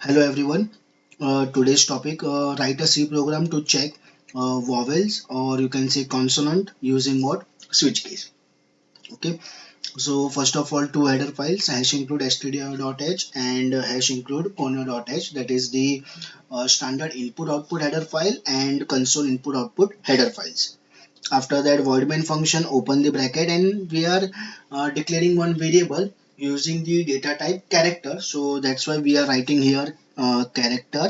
Hello everyone. Today's topic, write a C program to check vowels, or you can say consonant, using what? Switch case. Okay. So first of all, two header files, hash include stdio.h and hash include conio.h. That is the standard input output header file and console input output header files. After that, void main function, open the bracket, and we are declaring one variable using the data type character. So that's why we are writing here character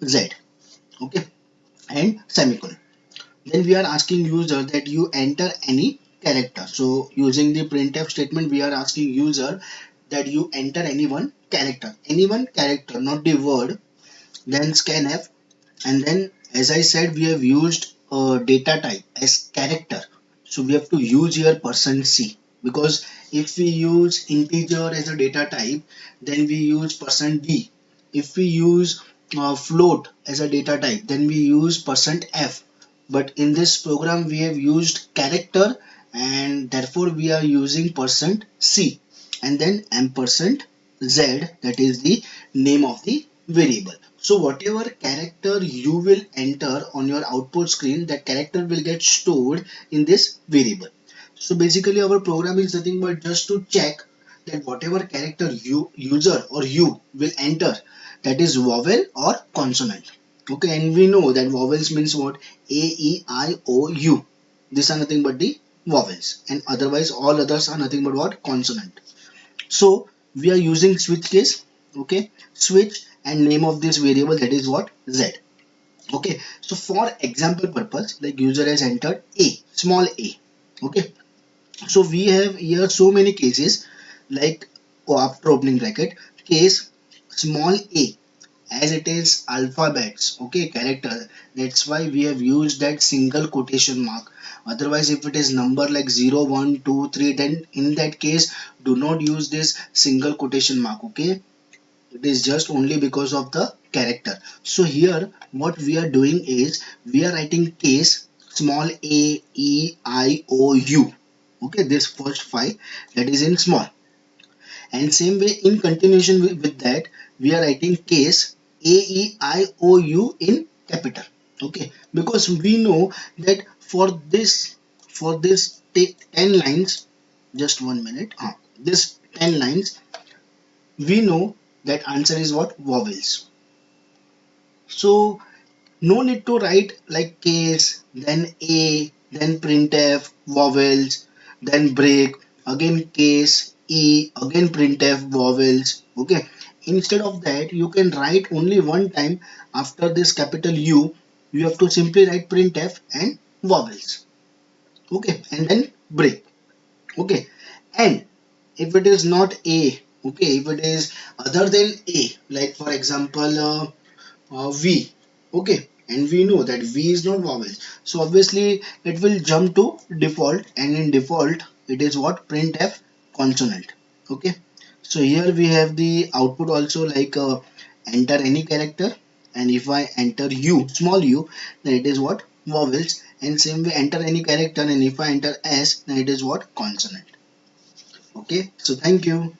Z, okay, and semicolon. Then we are asking user that you enter any character. So using the printf statement, we are asking user that you enter any one character, not the word. Then scanf, and then as I said, we have used data type as character. So we have to use here %c, because if we use integer as a data type, then we use %d. If we use float as a data type, then we use %f. But in this program we have used character, and therefore we are using %c, and then ampersand z, that is the name of the variable. So whatever character you will enter on your output screen, that character will get stored in this variable. So basically our program is nothing but just to check that whatever character user or you will enter, that is vowel or consonant. Okay, and we know that vowels means what? A, E, I, O, U. These are nothing but the vowels, and otherwise all others are nothing but what? Consonant. So we are using switch case, okay, switch, and name of this variable, that is what? Z. Okay, so for example purpose, like user has entered a, small a, okay, so we have here so many cases, like after opening bracket, case small a, as it is alphabets, okay, character. That's why we have used that single quotation mark. Otherwise, if it is number like 0, 1, 2, 3, then in that case do not use this single quotation mark, okay. It is just only because of the character. So here what we are doing is we are writing case small a, E, I, O, U, okay, this first five, that is in small. And same way, in continuation with that, we are writing case A, E, I, O, U in capital. Okay, because we know that for this 10 lines, just 1 minute. This 10 lines, we know that answer is what? Vowels. So no need to write like case, then a, then printf, vowels, then break, again case, e, again printf, vowels. Okay. Instead of that, you can write only one time after this capital U. You have to simply write printf and vowels. Okay. And then break. Okay. And if it is not a, okay, if it is other than a, like for example, V, okay, and we know that V is not vowel, so obviously it will jump to default, and in default it is what? Printf consonant. Okay, so here we have the output also, like enter any character, and if I enter U, small u, then it is what? Vowels. And same way, enter any character, and if I enter S, then it is what? Consonant. Okay, so thank you.